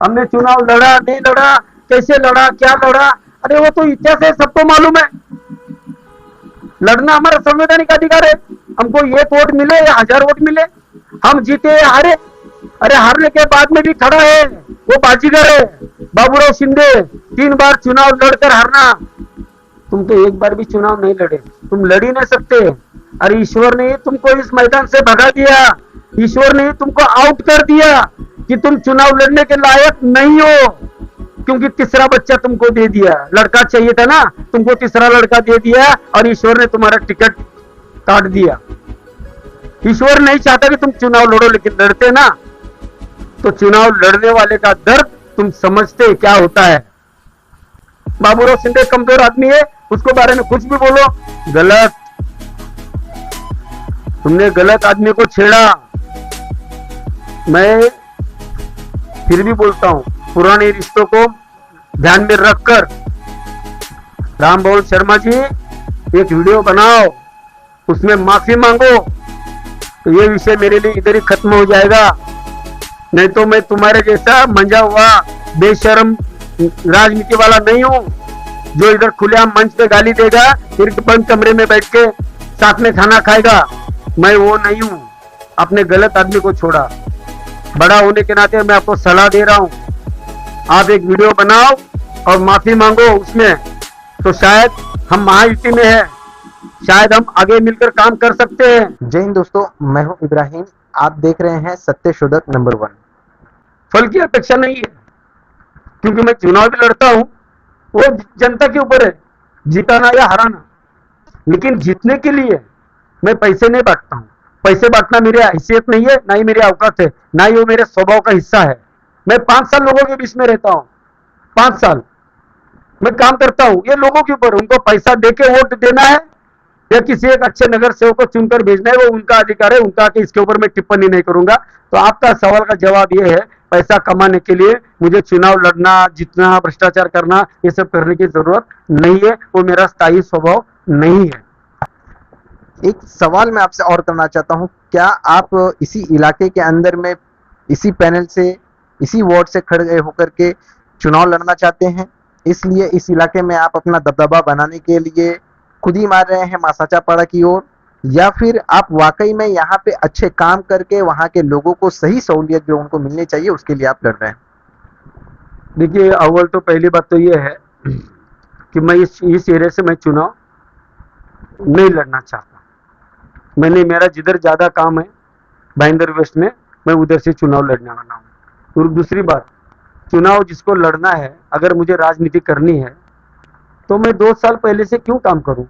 हमने चुनाव लड़ा नहीं लड़ा, कैसे लड़ा, क्या लड़ा, अरे वो तो इतिहास है, सबको मालूम है। लड़ना हमारा संवैधानिक अधिकार है। हमको एक वोट मिले या 1000 वोट मिले, हम जीते या हारे, अरे हारने के बाद में भी खड़ा है, वो बाजीगर है। बाबूराव शिंदे 3 बार चुनाव लड़कर हारना, तुम तो एक बार भी चुनाव नहीं लड़े, तुम लड़ ही नहीं सकते। अरे ईश्वर ने तुमको इस मैदान से भगा दिया, ईश्वर ने तुमको आउट कर दिया कि तुम चुनाव लड़ने के लायक नहीं हो, क्योंकि तीसरा बच्चा तुमको दे दिया। लड़का चाहिए था ना, तुमको तीसरा लड़का दे दिया और ईश्वर ने तुम्हारा टिकट काट दिया। ईश्वर नहीं चाहता कि तुम चुनाव लड़ो, लेकिन लड़ते ना, तो चुनाव लड़ने वाले का दर्द तुम समझते क्या होता है। बाबूराव शिंदे कमजोर आदमी है, उसको बारे में कुछ भी बोलो गलत। तुमने गलत आदमी को छेड़ा। मैं फिर भी बोलता हूं, पुराने रिश्तों को ध्यान में रखकर रामबोल शर्मा जी एक वीडियो बनाओ, उसमें माफी मांगो, तो ये विषय मेरे लिए इधर ही खत्म हो जाएगा। नहीं तो मैं तुम्हारे जैसा मंजा हुआ बेशर्म राजनीति वाला नहीं हूं, जो इधर खुलेआम मंच पे गाली देगा, फिर बंद कमरे में बैठ के साथ में खाना खाएगा। मैं वो नहीं हूं। अपने गलत आदमी को छोड़ा। बड़ा होने के नाते मैं आपको सलाह दे रहा हूं, आप एक वीडियो बनाओ और माफी मांगो उसमें, तो शायद हम महायुति में है, शायद हम आगे मिलकर काम कर सकते हैं। जय हिंद दोस्तों, मैं हूं इब्राहिम। आप देख रहे हैं सत्य शोधक नंबर 1। फल की अपेक्षा नहीं है, क्योंकि मैं चुनाव भी लड़ता हूं, वो जनता के ऊपर है, जिताना या हराना। लेकिन जीतने के लिए मैं पैसे नहीं बांटता हूं। पैसे बांटना मेरी हैसियत नहीं है, ना ही मेरी औकात है, ना ही वो मेरे स्वभाव का हिस्सा है। मैं 5 साल लोगों के बीच में रहता हूं, 5 साल मैं काम करता हूं। ये लोगों के ऊपर, उनको पैसा देके वोट देना है या किसी एक अच्छे नगर सेवक को चुनकर भेजना है, वो उनका अधिकार है, उनका कि इसके ऊपर मैं टिप्पणी नहीं करूंगा। तो आपका सवाल का जवाब ये है, पैसा कमाने के लिए मुझे चुनाव लड़ना, जीतना, भ्रष्टाचार करना, ये सब करने की जरूरत नहीं है, वो मेरा स्थायी स्वभाव नहीं है। एक सवाल मैं आपसे और करना चाहता हूं, क्या आप इसी इलाके के अंदर में इसी पैनल से, इसी वार्ड से खड़े होकर के चुनाव लड़ना चाहते हैं, इसलिए इस इलाके में आप अपना दबदबा बनाने के लिए खुद ही मार रहे हैं मासाचापाड़ा की ओर, या फिर आप वाकई में यहाँ पे अच्छे काम करके वहां के लोगों को सही सहूलियत जो उनको मिलनी चाहिए उसके लिए आप लड़ रहे हैं? देखिए, अव्वल तो पहली बात तो ये है कि मैं इस एरिया से मैं चुनाव नहीं लड़ना चाहता। मैंने, मेरा जिधर ज्यादा काम है भाईंदर वेस्ट में, मैं उधर से चुनाव लड़ने वाला हूँ। और दूसरी बात, चुनाव जिसको लड़ना है, अगर मुझे राजनीति करनी है, तो मैं 2 साल पहले से क्यों काम करूं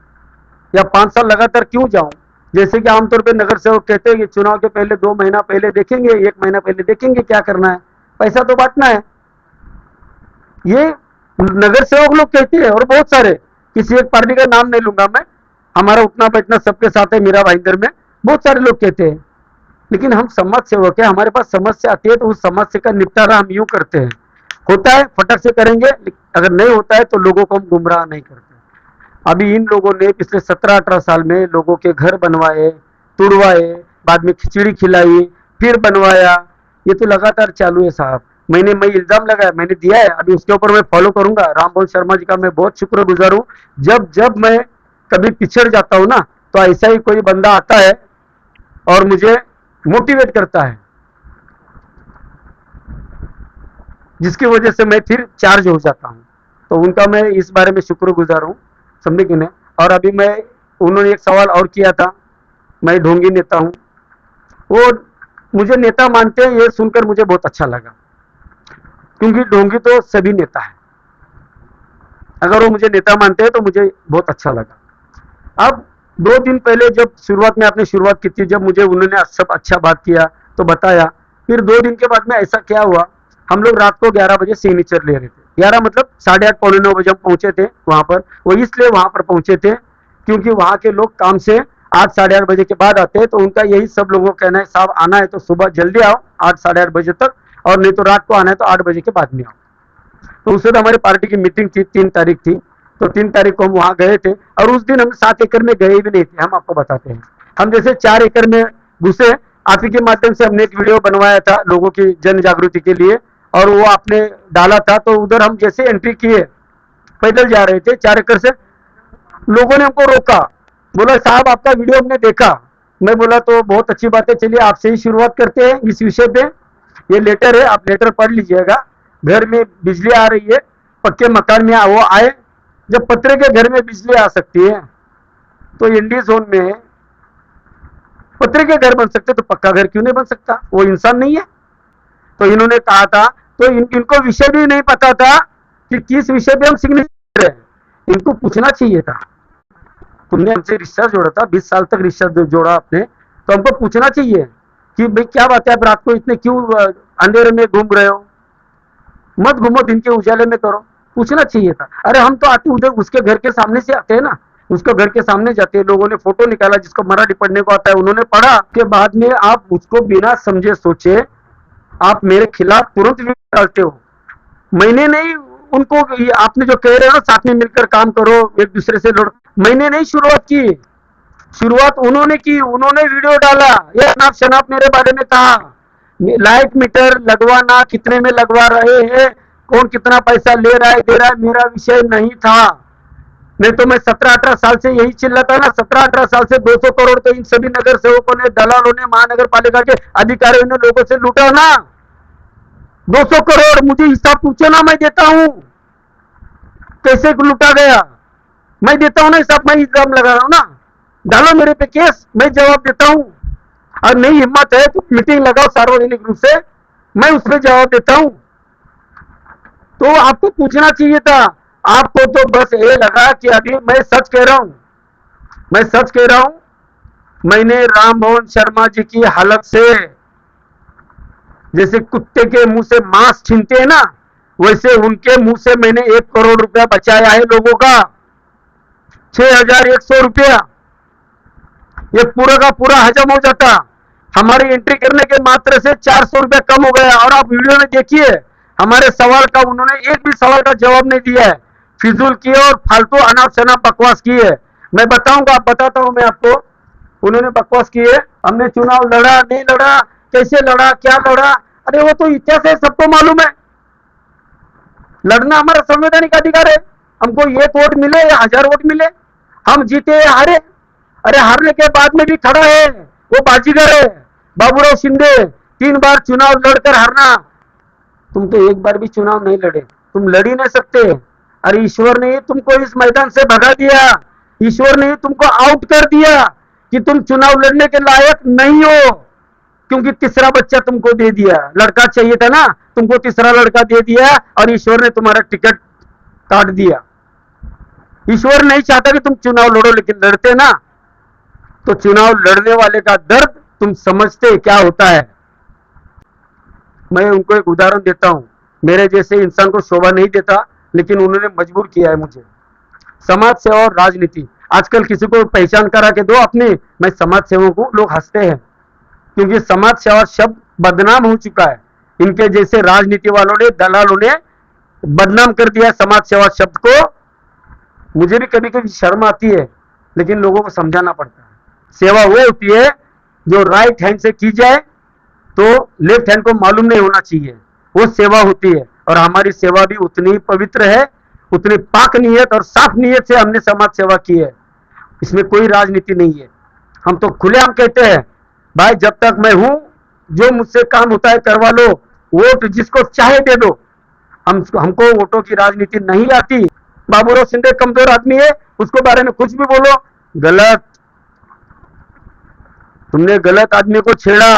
या 5 साल लगातार क्यों जाऊं? जैसे कि आमतौर पे नगर सेवक कहते हैं कि चुनाव के पहले 2 महीना पहले देखेंगे, 1 महीना पहले देखेंगे क्या करना है, पैसा तो बांटना है। ये नगर सेवक लोग कहते हैं, और बहुत सारे, किसी एक पार्टी का नाम नहीं लूंगा मैं, हमारा उठना बैठना सबके साथ है मेरा भाईंदर में, बहुत सारे लोग कहते हैं। लेकिन हम समाज सेवक है, हमारे पास समस्या आती है तो उस समस्या का निपटारा हम यूं करते हैं। होता है फटक से करेंगे, अगर नहीं होता है तो लोगों को हम गुमराह नहीं करते। अभी इन लोगों ने पिछले 17-18 साल में लोगों के घर बनवाए, तुड़वाए, बाद में खिचड़ी खिलाई, फिर बनवाया, ये तो लगातार चालू है साहब। मैं इल्जाम लगाया, मैंने दिया है, अभी उसके ऊपर मैं फॉलो करूंगा। रामबोल शर्मा जी का मैं बहुत शुक्रगुजार हूँ। जब मैं कभी पिछड़ जाता हूँ ना, तो ऐसा ही कोई बंदा आता है और मुझे मोटिवेट करता है, जिसकी वजह से मैं फिर चार्ज हो जाता हूँ। तो उनका मैं इस बारे में शुक्रगुजार हूँ, समझे कि नहीं। और अभी उन्होंने एक सवाल और किया था, मैं ढोंगी नेता हूँ, वो मुझे नेता मानते हैं, ये सुनकर मुझे बहुत अच्छा लगा, क्योंकि ढोंगी तो सभी नेता है। अगर वो मुझे नेता मानते हैं तो मुझे बहुत अच्छा लगा। अब 2 दिन पहले जब शुरुआत में आपने शुरुआत की थी, जब मुझे उन्होंने सब अच्छा बात किया तो बताया, फिर 2 दिन के बाद में ऐसा क्या हुआ, हम लोग रात को 11 बजे सिग्नेचर ले रहे थे। 11 मतलब 8:30 पौने 9 बजे हम पहुंचे थे वहां पर। वो इसलिए वहां पर पहुंचे थे क्योंकि वहां के लोग काम से 8 साढ़े 8 बजे के बाद आते हैं, तो उनका यही सब लोगों का कहना है, साहब आना है तो सुबह जल्दी आओ 8 साढ़े 8 बजे तक, और नहीं तो रात को आना है तो 8 बजे के बाद में आओ। तो उससे तो हमारी पार्टी की मीटिंग थी, 3 तारीख थी, तो 3 तारीख को हम वहां गए थे। और उस दिन हम 7 एकड़ में गए भी नहीं थे, हम आपको बताते हैं। हम जैसे 4 एकड़ में घुसे, आप ही के माध्यम से हमने एक वीडियो बनवाया था लोगों की जन जागृति के लिए, और वो आपने डाला था, तो उधर हम जैसे एंट्री किए, पैदल जा रहे थे 4 एकड़ से, लोगों ने हमको रोका, बोला साहब आपका वीडियो हमने देखा। मैं बोला तो बहुत अच्छी बात है, चलिए आपसे ही शुरुआत करते हैं इस विषय पे। ये लेटर है, आप लेटर पढ़ लीजिएगा। घर में बिजली आ रही है, पक्के मकान में वो आए। जब पत्रे के घर में बिजली आ सकती है तो इंडी जोन में पत्रे के घर बन सकते, तो पक्का घर क्यों नहीं बन सकता? वो इंसान नहीं है? तो इन्होंने कहा था, तो इनको विषय भी नहीं पता था कि किस विषय पे हम सिग्नेचर है। इनको पूछना चाहिए था, तुमने हमसे रिश्ता जोड़ा था, 20 साल तक रिश्ता जोड़ा आपने, तो हमको पूछना चाहिए कि भाई क्या बात है, आप रात को इतने क्यों अंधेरे में घूम रहे हो? मत घूमो, दिन के उजाले में करो। पूछना चाहिए था। अरे हम तो आते उधर उसके घर के सामने से आते हैं ना, उसको घर के सामने जाते हैं। लोगों ने फोटो निकाला, जिसको मराठी पढ़ने को आता है उन्होंने पढ़ा। के बाद में आप उसको बिना समझे सोचे आप मेरे खिलाफ तुरंत वीडियो डालते हो। मैंने नहीं उनको, आपने जो कह रहे हो साथ में मिलकर काम करो, एक दूसरे से लड़, मैंने नहीं शुरुआत की, शुरुआत उन्होंने की। उन्होंने वीडियो डाला, ये अनाप शनाप मेरे बारे में कहा। लाइट मीटर लगवाना कितने में लगवा रहे हैं, कौन कितना पैसा ले रहा है दे रहा है, मेरा विषय नहीं था। नहीं तो मैं 17-18 साल से यही चिल्लाता ना, 17-18 साल से 200 करोड़ तो इन सभी नगर सेवकों ने, दलालों ने, महानगर पालिका के अधिकारियों ने लोगों से लूटा ना। 200 करोड़ मुझे हिसाब पूछो ना, मैं देता हूं। कैसे लूटा गया मैं देता हूं ना हिसाब, मैं इल्जाम लगा रहा हूं ना, डालो मेरे पे केस, मैं जवाब देता हूं। और नहीं हिम्मत है तो मीटिंग लगाओ सार्वजनिक रूप से, मैं उस पर जवाब देता हूं। तो आपको पूछना चाहिए था। आपको तो बस ये लगा कि अभी मैं सच कह रहा हूं, मैं सच कह रहा हूं। मैंने राम मोहन शर्मा जी की हालत से, जैसे कुत्ते के मुंह से मांस छीनते हैं ना, वैसे उनके मुंह से मैंने 1 करोड़ रुपया बचाया है लोगों का। 6100 रुपया, ये पूरा का पूरा हजम हो जाता। हमारी एंट्री करने के मात्र से 400 रुपया कम हो गया। और आप वीडियो में देखिए, हमारे सवाल का उन्होंने एक भी सवाल का जवाब नहीं दिया है, फिजूल किए और फालतू अनाप शनाप बकवास की है। मैं बताऊंगा, बताता हूं मैं आपको, उन्होंने बकवास की है। हमने चुनाव लड़ा नहीं लड़ा, कैसे लड़ा, क्या लड़ा, अरे वो तो इतिहास है, सबको मालूम है। लड़ना हमारा संवैधानिक अधिकार है। हमको 1 वोट मिले या 1000 वोट मिले, हम जीते या हारे, अरे हारने के बाद में भी खड़ा है, वो बाजीगर है। बाबूराव शिंदे 3 बार चुनाव लड़कर हारना, तुम तो एक बार भी चुनाव नहीं लड़े, तुम लड़ ही नहीं सकते। अरे ईश्वर ने तुमको इस मैदान से भगा दिया, ईश्वर ने तुमको आउट कर दिया कि तुम चुनाव लड़ने के लायक नहीं हो, क्योंकि तीसरा बच्चा तुमको दे दिया। लड़का चाहिए था ना, तुमको तीसरा लड़का दे दिया और ईश्वर ने तुम्हारा टिकट काट दिया। ईश्वर नहीं चाहता कि तुम चुनाव लड़ो, लेकिन लड़ते ना, तो चुनाव लड़ने वाले का दर्द तुम समझते क्या होता है। मैं उनको एक उदाहरण देता हूं, मेरे जैसे इंसान को शोभा नहीं देता, लेकिन उन्होंने मजबूर किया है मुझे। समाज सेवा और राजनीति, आजकल किसी को पहचान करा के दो अपनी, मैं समाज सेवा को, लोग हंसते हैं, क्योंकि समाज सेवा शब्द बदनाम हो चुका है। इनके जैसे राजनीति वालों ने, दलालों ने बदनाम कर दिया समाज सेवा शब्द को। मुझे भी कभी कभी शर्म आती है, लेकिन लोगों को समझाना पड़ता है। सेवा वो होती है जो राइट हैंड से की जाए तो लेफ्ट हैंड को मालूम नहीं होना चाहिए, वो सेवा होती है। और हमारी सेवा भी उतनी पवित्र है, उतनी पाक नीयत और साफ नीयत से हमने समाज सेवा की है। इसमें कोई राजनीति नहीं है। हम तो खुलेआम कहते हैं, भाई जब तक मैं हूं, जो मुझसे काम होता है करवा लो, वोट जिसको चाहे दे दो, हमको वोटों की राजनीति नहीं आती। बाबूराव शिंदे कमजोर आदमी है, उसको बारे में कुछ भी बोलो गलत, तुमने गलत आदमी को छेड़ा।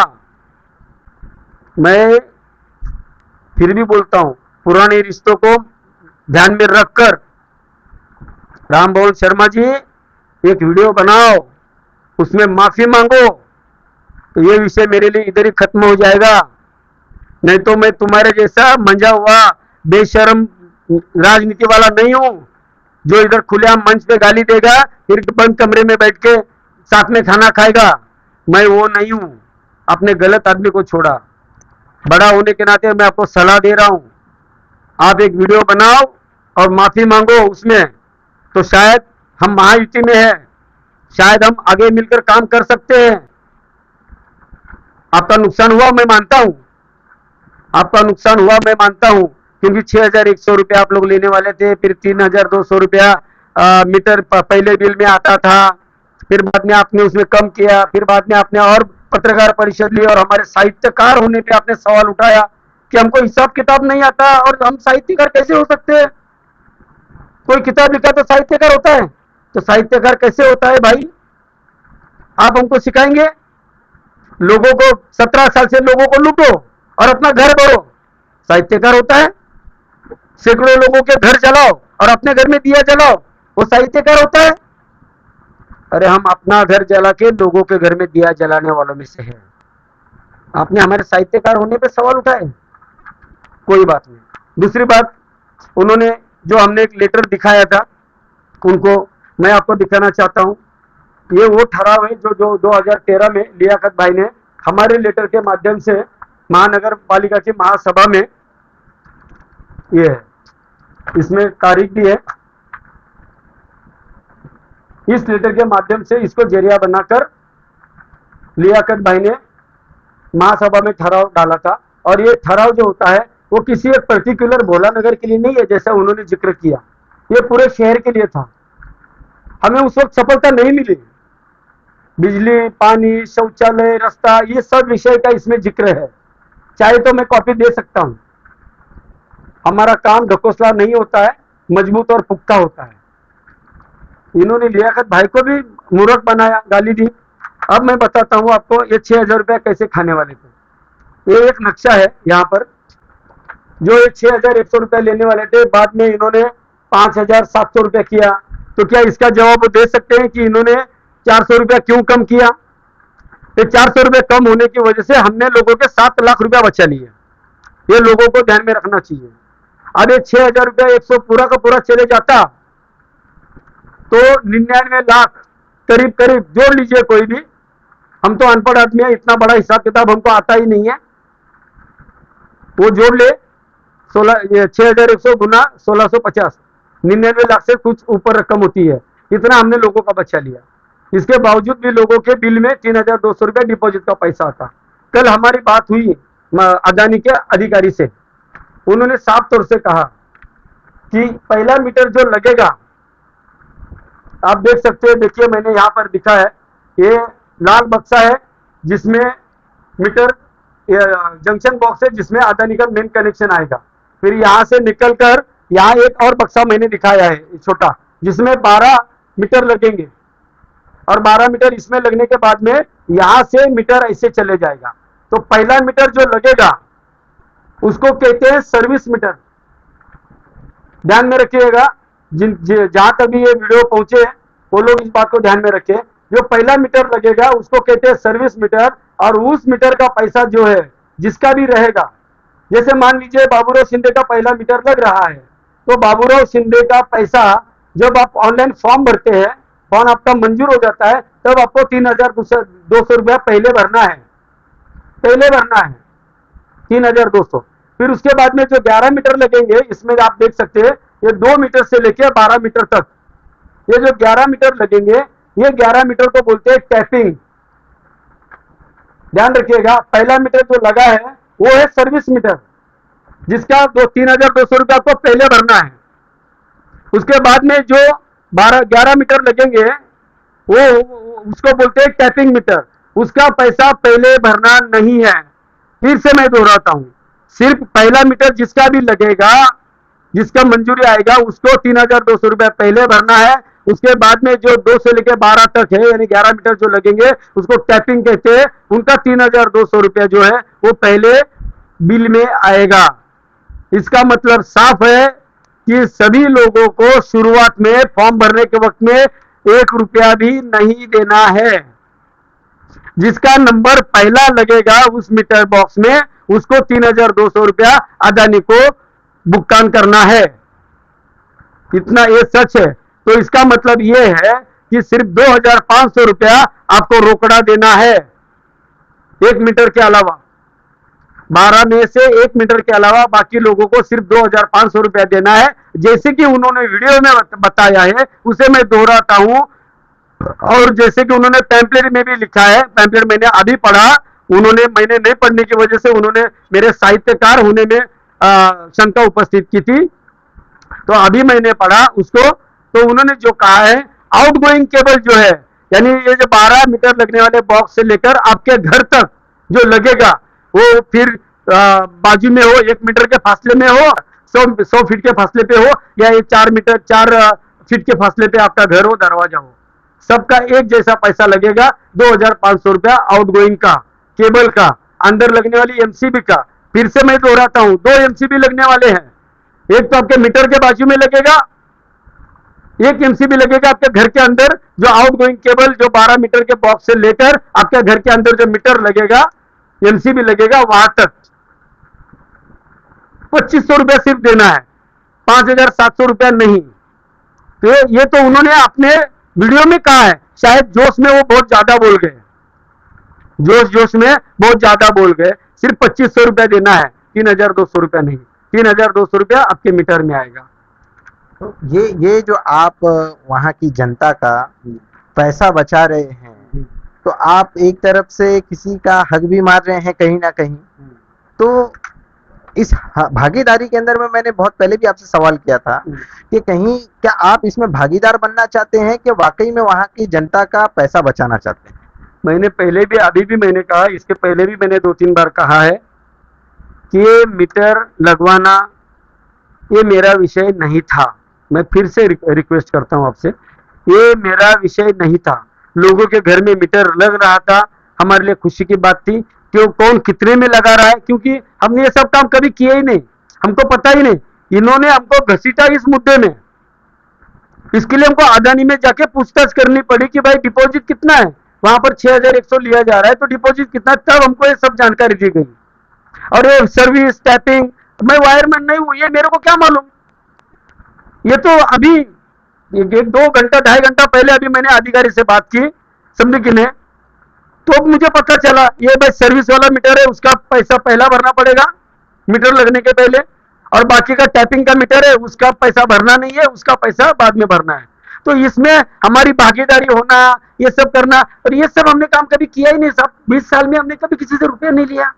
मैं फिर भी बोलता हूं, पुराने रिश्तों को ध्यान में रखकर राम मोहन शर्मा जी एक वीडियो बनाओ, उसमें माफी मांगो, तो ये विषय मेरे लिए इधर ही खत्म हो जाएगा। नहीं तो मैं तुम्हारे जैसा मंजा हुआ बेशर्म राजनीति वाला नहीं हूं, जो इधर खुलेआम मंच पे गाली देगा, फिर बंद कमरे में बैठ के साथ में खाना खाएगा। मैं वो नहीं हूं, अपने गलत आदमी को छोड़ा। बड़ा होने के नाते मैं आपको सलाह दे रहा हूं, आप एक वीडियो बनाओ और माफी मांगो उसमें, तो शायद हम महायुति में है, शायद हम आगे मिलकर काम कर सकते हैं। आपका नुकसान हुआ मैं मानता हूं, आपका नुकसान हुआ मैं मानता हूं, क्योंकि 6,100 रुपया आप लोग लेने वाले थे, फिर 3,200 रुपया मीटर पहले बिल में आता था, फिर बाद में आपने उसमें कम किया, फिर बाद में आपने और पत्रकार परिषद ली और हमारे साहित्यकार होने पे आपने सवाल उठाया कि हमको हिसाब किताब नहीं आता और हम साहित्यकार कैसे हो सकते हैं। कोई किताब लिखा तो साहित्यकार होता है, तो साहित्यकार कैसे होता है भाई, आप हमको सिखाएंगे। लोगों को 17 साल से लोगों को लूटो और अपना घर बढ़ो, साहित्यकार होता है। सैकड़ों लोगों के घर जलाओ और अपने घर में दिया जलाओ, वो साहित्यकार होता है। अरे हम अपना घर जला के लोगों के घर में दिया जलाने वालों में से है। आपने हमारे साहित्यकार होने पे सवाल उठाए, कोई बात नहीं। दूसरी बात, उन्होंने जो हमने एक लेटर दिखाया था उनको मैं आपको दिखाना चाहता हूं। ये वो ठराव है जो 2013 में लियाकत भाई ने हमारे लेटर के माध्यम से महानगर पालिका की महासभा में, ये है, इसमें तारीख भी है, इस लेटर के माध्यम से इसको जरिया बनाकर लियाकत भाई ने महासभा में ठराव डाला था। और ये ठराव जो होता है वो किसी एक पर्टिकुलर भोला नगर के लिए नहीं है, जैसा उन्होंने जिक्र किया, ये पूरे शहर के लिए था। हमें उस वक्त सफलता नहीं मिली। बिजली, पानी, शौचालय, रास्ता, ये सब विषय का इसमें जिक्र है। चाहे तो मैं कॉपी दे सकता हूं। हमारा काम ढकोसला नहीं होता है, मजबूत और पुख्ता होता है। इन्होंने लियाकत भाई को भी मूर्ख बनाया, गाली दी। अब मैं बताता हूं आपको ये 6,000 रुपया कैसे खाने वाले थे। ये एक नक्शा है यहाँ पर, जो ये 6,100 रुपया लेने वाले थे, बाद में इन्होंने 5,700 रुपया किया। तो क्या इसका जवाब दे सकते हैं कि इन्होंने 400 रुपया क्यों कम किया? ये 400 रुपये कम होने की वजह से हमने लोगों के 7 लाख रुपया बचा लिए। ये लोगों को ध्यान में रखना चाहिए। अब ये 6,000 रुपया 100 पूरा का पूरा चले जाता तो 99 लाख करीब करीब, जोड़ लीजिए कोई भी, हम तो अनपढ़ आदमी है, इतना बड़ा हिसाब किताब हमको आता ही नहीं है, वो जोड़ ले 6,100 गुना 1,650, 99 लाख से कुछ ऊपर रकम होती है। इतना हमने लोगों का बचा लिया। इसके बावजूद भी लोगों के बिल में 3,200 रुपया डिपॉजिट का पैसा आता। कल हमारी बात हुई अदानी के अधिकारी से, उन्होंने साफ तौर से कहा कि पहला मीटर जो लगेगा, आप देख सकते हैं, देखिए मैंने यहाँ पर दिखा है, ये लाल बक्सा है जिसमें मीटर जंक्शन बॉक्स है जिसमें अदानी का मेन कनेक्शन आएगा। फिर यहाँ से निकलकर यहाँ एक और बक्सा मैंने दिखाया है छोटा, जिसमें 12 मीटर लगेंगे और 12 मीटर इसमें लगने के बाद में यहाँ से मीटर ऐसे चले जाएगा। तो पहला मीटर जो लगेगा उसको कहते हैं सर्विस मीटर। ध्यान में रखिएगा, जहां तक भी ये वीडियो पहुंचे वो लोग इस बात को ध्यान में रखें। जो पहला मीटर लगेगा उसको कहते हैं सर्विस मीटर, और उस मीटर का पैसा जो है जिसका भी रहेगा, जैसे मान लीजिए बाबूराव शिंदे का पहला मीटर लग रहा है, तो बाबूराव शिंदे का पैसा जब आप ऑनलाइन फॉर्म भरते हैं, फॉर्म आपका मंजूर हो जाता है, तब आपको 3,200 रुपया पहले भरना है, 3,200। फिर उसके बाद में जो 11 मीटर लगेंगे, इसमें आप देख सकते हैं ये 2 मीटर से लेकर 12 मीटर तक, ये जो 11 मीटर लगेंगे, ये 11 मीटर को बोलते हैं टैपिंग। ध्यान रखिएगा, पहला मीटर जो लगा है वो है सर्विस मीटर, जिसका 3,200 रुपया आपको पहले भरना है। उसके बाद में जो 11 मीटर लगेंगे वो उसको बोलते हैं टैपिंग मीटर, उसका पैसा पहले भरना नहीं है। फिर से मैं दोहराता हूं, सिर्फ पहला मीटर जिसका भी लगेगा, जिसका मंजूरी आएगा, उसको 3,200 रुपया पहले भरना है। उसके बाद में जो 2 से लेकर 12 तक है, यानी 11 मीटर जो लगेंगे, उसको टैपिंग कहते हैं, उनका 3,200 रुपया जो है वो पहले बिल में आएगा। इसका मतलब साफ है कि सभी लोगों को शुरुआत में फॉर्म भरने के वक्त में 1 रुपया भी नहीं देना है। जिसका नंबर पहला लगेगा उस मीटर बॉक्स में, उसको 3,200 रुपया अदानी को भुगतान करना है। इतना ये सच है। तो इसका मतलब ये है कि सिर्फ 2,500 रुपया आपको रोकड़ा देना है, 1 मीटर के अलावा, 12 में से 1 मीटर के अलावा बाकी लोगों को सिर्फ 2,500 रुपया देना है। जैसे कि उन्होंने वीडियो में बताया है, उसे मैं दोहराता हूं, और जैसे कि उन्होंने पैम्पलेट में भी लिखा है, पैम्पलेट मैंने अभी पढ़ा, उन्होंने, मैंने नहीं पढ़ने की वजह से उन्होंने मेरे साहित्यकार होने में शंका उपस्थित की थी। तो अभी मैंने पढ़ा उसको, तो उन्होंने जो कहा है, आउटगोइंग केबल जो है, यानी ये जो 12 मीटर लगने वाले बॉक्स से लेकर आपके घर तक जो लगेगा, वो फिर बाजू में हो, 1 मीटर के फासले में हो, 100 फीट के फासले पे हो, या ये 4 फीट के फासले पे आपका घर हो, दरवाजा हो, सबका एक जैसा पैसा लगेगा। 2,500 रुपया आउटगोइंग का, केबल का, अंदर लगने वाली एमसीबी का। फिर से मैं दोहराता हूं, 2 एमसीबी लगने वाले हैं। एक तो आपके मीटर के बाजू में लगेगा, एक एमसीबी लगेगा आपके घर के अंदर, जो आउटगोइंग केबल जो 12 मीटर के बॉक्स से लेकर आपके घर के अंदर जो मीटर लगेगा, एमसीबी लगेगा, वहां तक 2,500 रुपया सिर्फ देना है, 5,700 रुपया नहीं। तो ये तो उन्होंने अपने वीडियो में कहा है, शायद जोश में वो बहुत ज्यादा बोल गए, जोश में बहुत ज्यादा बोल गए। सिर्फ 2,500 रुपया देना है, 3,200 रुपया नहीं, 3,200 रुपया आपके मीटर में आएगा। तो ये जो आप वहाँ की जनता का पैसा बचा रहे हैं, तो आप एक तरफ से किसी का हक भी मार रहे हैं कहीं ना कहीं। तो इस भागीदारी के अंदर में मैंने बहुत पहले भी आपसे सवाल किया था कि कहीं क्या आप इसमें भागीदार बनना चाहते हैं कि वाकई में वहाँ की जनता का पैसा बचाना चाहते हैं? मैंने पहले भी, अभी भी मैंने कहा, इसके पहले भी मैंने 2-3 बार कहा है कि ये मीटर लगवाना ये मेरा विषय नहीं था। मैं फिर से रिक्वेस्ट करता हूं आपसे, ये मेरा विषय नहीं था। लोगों के घर में मीटर लग रहा था, हमारे लिए खुशी की बात थी। क्यों, कौन कितने में लगा रहा है, क्योंकि हमने ये सब काम कभी किए ही नहीं, हमको पता ही नहीं। इन्होंने हमको घसीटा इस मुद्दे में, इसके लिए हमको अदानी में जाके पूछताछ करनी पड़ी कि भाई डिपॉजिट कितना है, वहां पर 6,100 लिया जा रहा है, तो डिपॉजिट कितना, तब हमको ये सब जानकारी दी गई। और ये सर्विस टैपिंग, मैं वायरमैन नहीं हूं, ये मेरे को क्या मालूम। ये तो अभी 2 घंटा 2.5 घंटा पहले अभी मैंने अधिकारी से बात की, समझे कि नहीं, तो मुझे पता चला ये भाई सर्विस वाला मीटर है, उसका पैसा पहला भरना पड़ेगा मीटर लगने के पहले, और बाकी का टैपिंग का मीटर है उसका पैसा भरना नहीं है, उसका पैसा बाद में भरना है। तो इसमें हमारी भागीदारी होना, ये सब करना, और ये सब हमने काम कभी किया ही नहीं। सब 20 साल में हमने कभी किसी से रुपया नहीं लिया,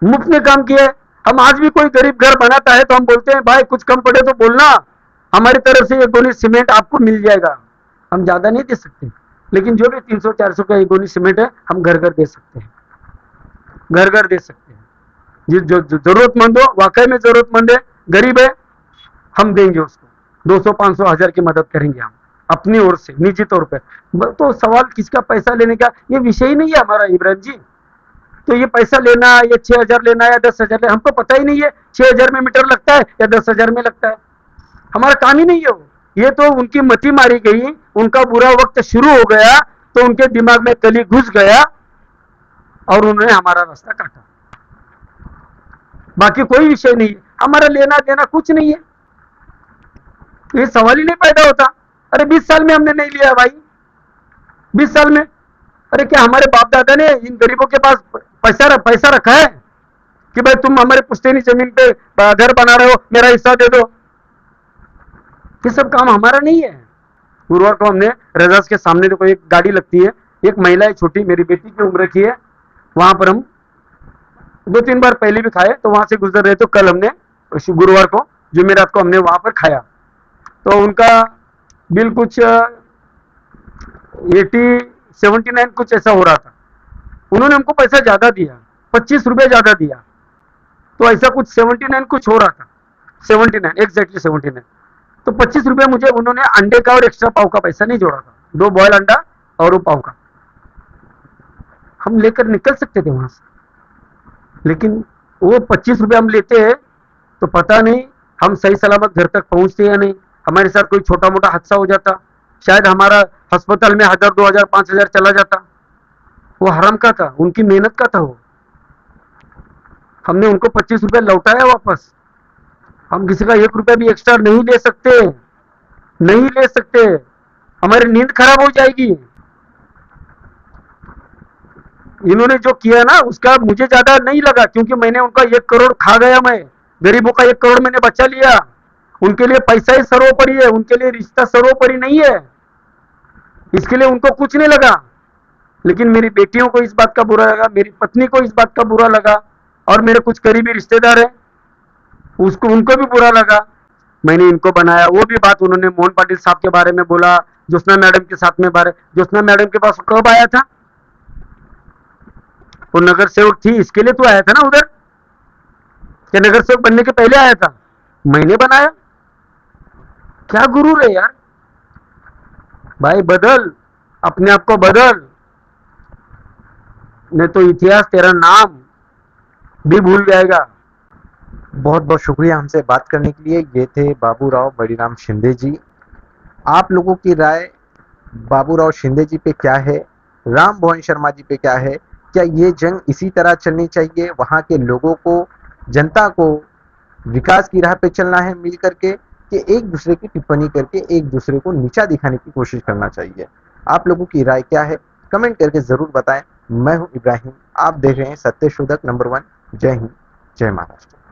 मुफ्त में काम किए। हम आज भी कोई गरीब घर बनाता है तो हम बोलते हैं भाई कुछ कम पड़े तो बोलना, हमारी तरफ से 1 गोनी सीमेंट आपको मिल जाएगा। हम ज्यादा नहीं दे सकते, लेकिन जो भी 300-400 का 1 गोनी सीमेंट है हम घर घर दे सकते हैं, घर घर दे सकते हैं। जो जरूरतमंद हो, वाकई में जरूरतमंद है, गरीब है, हम देंगे उसको 200, 500, 1,000 की मदद करेंगे हम अपनी ओर से, निजी तौर पर। तो सवाल किसका पैसा लेने का ये विषय ही नहीं है हमारा इब्राहिम जी। तो ये पैसा लेना, ये 6,000 लेना या 10,000 लेना, हमको पता ही नहीं है 6,000 में मीटर लगता है या 10,000 में लगता है, हमारा काम ही नहीं है वो। ये तो उनकी मति मारी गई, उनका बुरा वक्त शुरू हो गया तो उनके दिमाग में कली घुस गया और उन्होंने हमारा रास्ता काटा। बाकी कोई विषय नहीं है, हमारा लेना देना कुछ नहीं है, ये सवाल ही नहीं पैदा होता। अरे 20 साल में हमने नहीं लिया भाई, 20 साल में। अरे क्या हमारे बाप दादा ने इन गरीबों के पास पैसा रखा है कि भाई तुम हमारे पुश्तैनी जमीन पे घर बना रहे हो, मेरा हिस्सा दे दो? ये सब काम हमारा नहीं है। गुरुवार को हमने रजास के सामने देखो एक गाड़ी लगती है, एक महिला है छोटी, मेरी बेटी की उम्र की है, वहां पर हम 2-3 बार पहले भी खाए, तो वहां से गुजर रहे तो कल हमने गुरुवार को जुमेरात को हमने वहां पर खाया, तो उनका बिल कुछ 79 कुछ ऐसा हो रहा था। उन्होंने हमको पैसा ज्यादा दिया, 25 रुपए ज्यादा दिया, तो ऐसा कुछ 79 कुछ हो रहा था, 79 एग्जैक्टली 79। तो 25 रुपए मुझे उन्होंने अंडे का और एक्स्ट्रा पाव का पैसा नहीं जोड़ा था, 2 बॉयल अंडा और वो पाव का हम लेकर निकल सकते थे वहां से, लेकिन वो 25 रुपए हम लेते हैं तो पता नहीं हम सही सलामत घर तक पहुंचते या नहीं। हमारे साथ कोई छोटा मोटा हादसा हो जाता, शायद हमारा अस्पताल में 1,000, 2,000, 5,000 चला जाता। वो हराम का था, उनकी मेहनत का था वो। हमने उनको 25 रुपए लौटाया वापस। हम किसी का 1 रुपया भी एक्स्ट्रा नहीं ले सकते, नहीं ले सकते, हमारी नींद खराब हो जाएगी। इन्होंने जो किया ना उसका मुझे ज्यादा नहीं लगा, क्योंकि मैंने उनका 1 करोड़ खा गया, मैं गरीबों का 1 करोड़ मैंने बचा लिया। उनके लिए पैसा ही सर्वोपरि है, उनके लिए रिश्ता सर्वोपरि नहीं है, इसके लिए उनको कुछ नहीं लगा। लेकिन मेरी बेटियों को इस बात का बुरा लगा, मेरी पत्नी को इस बात का बुरा लगा, और मेरे कुछ करीबी रिश्तेदार हैं उसको उनको भी बुरा लगा। मैंने इनको बनाया, वो भी बात उन्होंने मोहन पाटिल साहब के बारे में बोला, ज्योत्सना मैडम के साथ में बारे। ज्योत्सना मैडम के पास कब आया था? वो नगर सेवक थी इसके लिए तो आया था ना उधर, क्या नगर सेवक बनने के पहले आया था? मैंने बनाया। क्या गुरूर है यार। भाई बदल, अपने आप को बदल, नहीं तो इतिहास तेरा नाम भी भूल जाएगा। बहुत बहुत शुक्रिया हमसे बात करने के लिए। ये थे बाबूराव बड़ीराम शिंदे जी। आप लोगों की राय बाबूराव शिंदे जी पे क्या है, राम भुवन शर्मा जी पे क्या है? क्या ये जंग इसी तरह चलनी चाहिए, वहां के लोगों को, जनता को विकास की राह पे चलना है मिल करके, कि एक दूसरे की टिप्पणी करके एक दूसरे को नीचा दिखाने की कोशिश करना चाहिए? आप लोगों की राय क्या है, कमेंट करके जरूर बताएं। मैं हूं इब्राहिम, आप देख रहे हैं सत्य शोधक नंबर 1। जय हिंद, जय महाराष्ट्र।